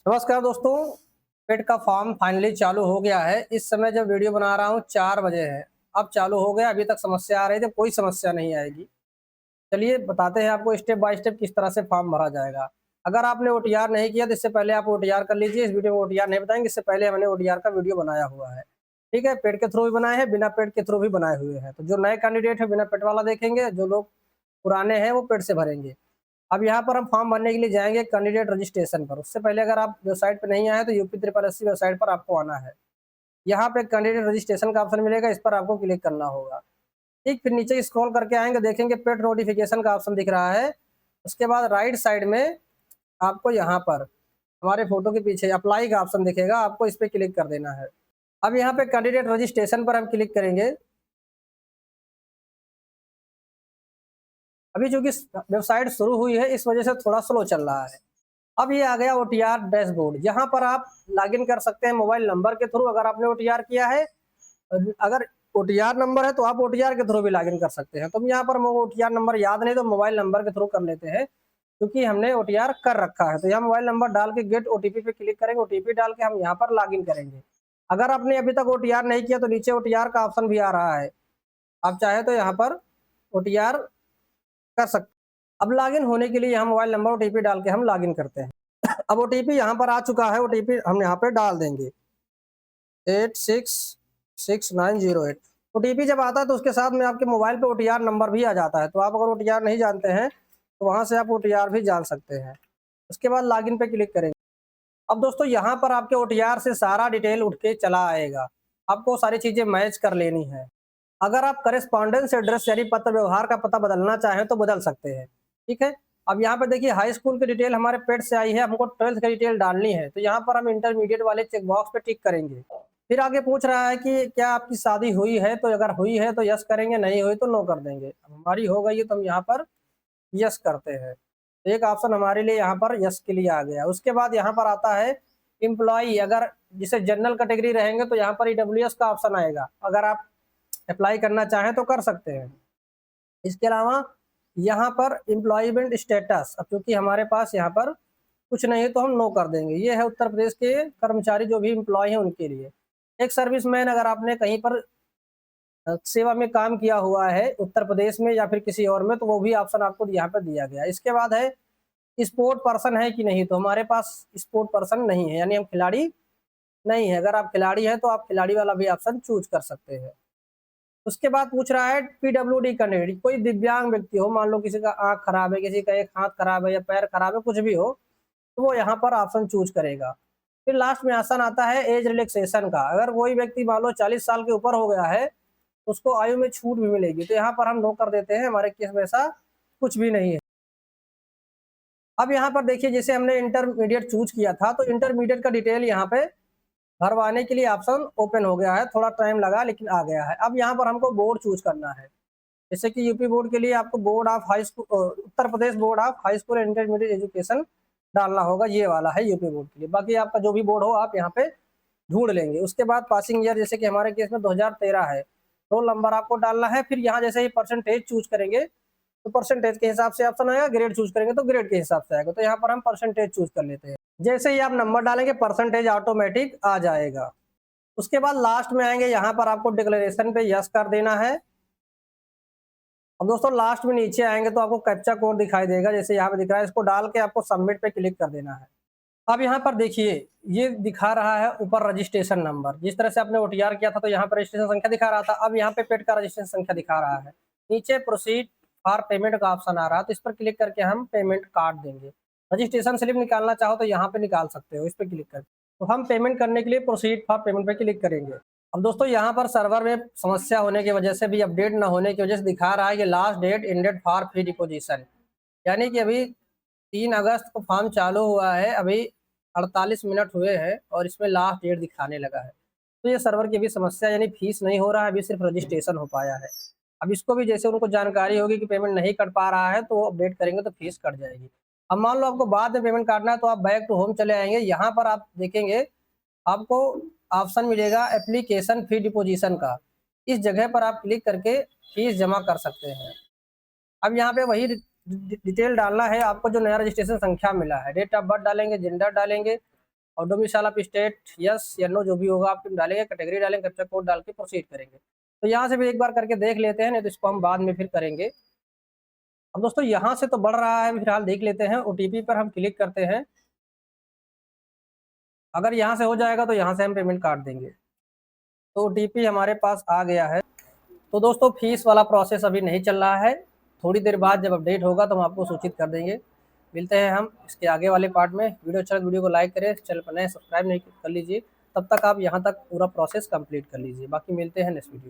नमस्कार दोस्तों। पेट का फॉर्म फाइनली चालू हो गया है। इस समय जब वीडियो बना रहा हूँ 4 बजे है। अब चालू हो गया। अभी तक समस्या आ रही थी, कोई समस्या नहीं आएगी। चलिए बताते हैं आपको स्टेप बाय स्टेप किस तरह से फॉर्म भरा जाएगा। अगर आपने ओटीआर नहीं किया तो इससे पहले आप ओटीआर कर लीजिए। इस वीडियो में ओटीआर नहीं बताएंगे, इससे पहले हमने ओटीआर का वीडियो बनाया हुआ है। ठीक है, पेट के थ्रू भी बनाए हैं, बिना पेट के थ्रू भी बनाए हुए हैं। तो जो नए कैंडिडेट है बिना पेट वाला देखेंगे, जो लोग पुराने हैं वो पेट से भरेंगे। अब यहाँ पर हम फॉर्म भरने के लिए जाएंगे कैंडिडेट रजिस्ट्रेशन पर। उससे पहले अगर आप वेबसाइट पर नहीं आए तो यूपी 888 वेबसाइट पर आपको आना है। यहाँ पे कैंडिडेट रजिस्ट्रेशन का ऑप्शन मिलेगा, इस पर आपको क्लिक करना होगा। ठीक, फिर नीचे स्क्रॉल करके आएंगे, देखेंगे पेड नोटिफिकेशन का ऑप्शन दिख रहा है। उसके बाद राइट साइड में आपको यहाँ पर हमारे फोटो के पीछे अप्लाई का ऑप्शन दिखेगा, आपको इस पर क्लिक कर देना है। अब यहाँ पे कैंडिडेट रजिस्ट्रेशन पर हम क्लिक करेंगे। अभी चूंकि वेबसाइट शुरू हुई है इस वजह से थोड़ा स्लो चल रहा है। अब ये आ गया ओटीआर डैशबोर्ड। यहाँ पर आप लॉगिन कर सकते हैं मोबाइल नंबर के थ्रू। अगर आपने ओटीआर किया है, अगर ओटीआर नंबर है तो आप ओटीआर के थ्रू भी लॉगिन कर सकते हैं। तो यहाँ पर ओटीआर नंबर याद नहीं तो मोबाइल नंबर के थ्रू कर लेते हैं, क्योंकि हमने ओटीआर कर रखा है। तो यहाँ मोबाइल नंबर डाल के गेट ओटीपी पे क्लिक करेंगे। ओटीपी डाल के हम यहाँ पर लॉगिन करेंगे। अगर आपने अभी तक ओटीआर नहीं किया तो नीचे ओटीआर का ऑप्शन भी आ रहा है, आप चाहे तो यहाँ पर ओटीआर कर सकते। अब लॉगिन होने के लिए यहाँ मोबाइल नंबर ओटीपी डाल के हम लॉगिन करते हैं। अब ओटीपी यहाँ पर आ चुका है, ओटीपी हम यहाँ पे डाल देंगे 866908। ओटीपी जब आता है तो उसके साथ में आपके मोबाइल पे ओटीआर नंबर भी आ जाता है। तो आप अगर ओटीआर नहीं जानते हैं तो वहां से आप ओटीआर भी जान सकते हैं। उसके बाद लॉगिन पे क्लिक करेंगे। अब दोस्तों यहाँ पर आपके ओटीआर से सारा डिटेल उठ के चला आएगा। आपको सारी चीजें मैच कर लेनी है। अगर आप करेस्पॉन्डेंस एड्रेस यानी पत्र व्यवहार का पता बदलना चाहें तो बदल सकते हैं। ठीक है, अब यहाँ पे देखिए हाई स्कूल की डिटेल हमारे पेट से आई है, हमको 12th की डिटेल डालनी है। तो यहाँ पर हम इंटरमीडिएट वाले चेक बॉक्स पे टिक करेंगे। फिर आगे पूछ रहा है कि क्या आपकी शादी हुई है, तो अगर हुई है तो यस करेंगे, नहीं हुई तो नो कर देंगे। अब हमारी हो गई है तो हम यहाँ पर यस करते हैं। तो एक ऑप्शन हमारे लिए यहाँ पर यस के लिए आ गया। उसके बाद यहाँ पर आता है एम्प्लॉई। अगर जिसे जनरल कैटेगरी रहेंगे तो यहाँ पर ईडब्ल्यूएस का ऑप्शन आएगा। अगर आप अप्लाई करना चाहें तो कर सकते हैं। इसके अलावा यहाँ पर एम्प्लॉयमेंट स्टेटस, अब क्योंकि हमारे पास यहाँ पर कुछ नहीं है तो हम नो कर देंगे। ये है उत्तर प्रदेश के कर्मचारी जो भी एम्प्लॉय हैं उनके लिए। एक सर्विसमैन, अगर आपने कहीं पर सेवा में काम किया हुआ है उत्तर प्रदेश में या फिर किसी और में, तो वो भी ऑप्शन आपको यहाँ पर दिया गया है। इसके बाद है स्पोर्ट पर्सन है कि नहीं, तो हमारे पास स्पोर्ट पर्सन नहीं है, यानी हम खिलाड़ी नहीं है। अगर आप खिलाड़ी हैं तो आप खिलाड़ी वाला भी ऑप्शन चूज कर सकते हैं। उसके बाद पूछ रहा है पीडब्ल्यूडी कैंडिडेट, कोई दिव्यांग व्यक्ति हो, मान लो किसी का आंख खराब है, किसी का एक हाथ खराब है या पैर खराब है, कुछ भी हो, तो वो यहाँ पर ऑप्शन चूज करेगा। फिर लास्ट में ऑप्शन आता है एज रिलैक्सेशन का। अगर कोई व्यक्ति मान लो 40 साल के ऊपर हो गया है तो उसको आयु में छूट भी मिलेगी। तो यहाँ पर हम नो कर देते हैं, हमारे केस में ऐसा कुछ भी नहीं है। अब यहाँ पर देखिए जैसे हमने इंटरमीडिएट चूज किया था तो इंटरमीडिएट का डिटेल यहाँ पे भरवाने के लिए ऑप्शन ओपन हो गया है। थोड़ा टाइम लगा लेकिन आ गया है। अब यहाँ पर हमको बोर्ड चूज करना है। जैसे कि यूपी बोर्ड के लिए आपको board of high school, Uttar Pradesh board of high school and intermediate education डालना होगा। ये वाला है यूपी बोर्ड के लिए। बाकी आपका जो भी बोर्ड हो आप यहाँ पे ढूंढ लेंगे। उसके बाद पासिंग ईयर, जैसे कि हमारे केस में 2013 है। रोल नंबर आपको डालना है। फिर यहाँ जैसे ही परसेंटेज चूज करेंगे तो परसेंटेज के हिसाब से ऑप्शन आएगा। ग्रेड चूज करेंगे तो ग्रेड के हिसाब से आएगा। तो यहाँ पर हम परसेंटेज चूज कर लेते हैं। जैसे ही आप नंबर डालेंगे परसेंटेज ऑटोमेटिक आ जाएगा। उसके बाद लास्ट में आएंगे, यहाँ पर आपको डिक्लेरेशन पे यस कर देना है। अब दोस्तों लास्ट में नीचे आएंगे तो आपको कैप्चा कोड दिखाई देगा, जैसे यहाँ पे दिख रहा है। इसको डाल के आपको सबमिट पे क्लिक कर देना है। अब यहाँ पर देखिए ये दिखा रहा है ऊपर रजिस्ट्रेशन नंबर। जिस तरह से आपने ओटीआर किया था तो यहाँ पर रजिस्ट्रेशन संख्या दिखा रहा था, अब यहाँ पे पेड का रजिस्ट्रेशन संख्या दिखा रहा है। नीचे प्रोसीड फॉर पेमेंट का ऑप्शन आ रहा है, तो इस पर क्लिक करके हम पेमेंट काट देंगे। रजिस्ट्रेशन स्लिप निकालना चाहो तो यहाँ पे निकाल सकते हो, इस पर क्लिक करके। तो हम पेमेंट करने के लिए प्रोसीड फॉर पेमेंट पे क्लिक करेंगे। अब दोस्तों यहाँ पर सर्वर में समस्या होने की वजह से भी, अपडेट न होने की वजह से दिखा रहा है कि last date ended for free deposition, यानी कि अभी 3 अगस्त को फॉर्म चालू हुआ है, अभी 48 मिनट हुए हैं और इसमें लास्ट डेट दिखाने लगा है। तो ये सर्वर की भी समस्या, यानी फीस नहीं हो रहा है, अभी सिर्फ रजिस्ट्रेशन हो पाया है। अब इसको भी जैसे उनको जानकारी होगी कि पेमेंट नहीं कर पा रहा है तो वो अपडेट करेंगे तो फीस कट जाएगी। अब मान लो आपको बाद में पेमेंट काटना है तो आप बैक टू होम चले आएंगे। यहाँ पर आप देखेंगे आपको ऑप्शन मिलेगा एप्लीकेशन फी डिपोजिशन का। इस जगह पर आप क्लिक करके फीस जमा कर सकते हैं। अब यहाँ पे वही डिटेल डालना है आपको जो नया रजिस्ट्रेशन संख्या मिला है। डेट ऑफ बर्थ डालेंगे, जेंडर डालेंगे, और डोमिसाइल ऑफ स्टेट यस या नो जो भी होगा आप डालेंगे, कैटेगरी डालेंगे, कैप्चा कोड डाल के प्रोसीड करेंगे। तो यहाँ से भी एक बार करके देख लेते हैं, नहीं तो इसको हम बाद में फिर करेंगे। अब दोस्तों यहाँ से तो बढ़ रहा है, फिलहाल देख लेते हैं। ओटीपी पर हम क्लिक करते हैं, अगर यहाँ से हो जाएगा तो यहाँ से हम पेमेंट काट देंगे। तो ओटीपी हमारे पास आ गया है। तो दोस्तों फीस वाला प्रोसेस अभी नहीं चल रहा है, थोड़ी देर बाद जब अपडेट होगा तो हम आपको सूचित कर देंगे। मिलते हैं हम इसके आगे वाले पार्ट में। वीडियो अच्छा वीडियो को लाइक करें, चैनल पर नए सब्सक्राइब नहीं कर लीजिए, तब तक आप यहाँ तक पूरा प्रोसेस कंप्लीट कर लीजिए। बाकी मिलते हैं नेक्स्ट वीडियो।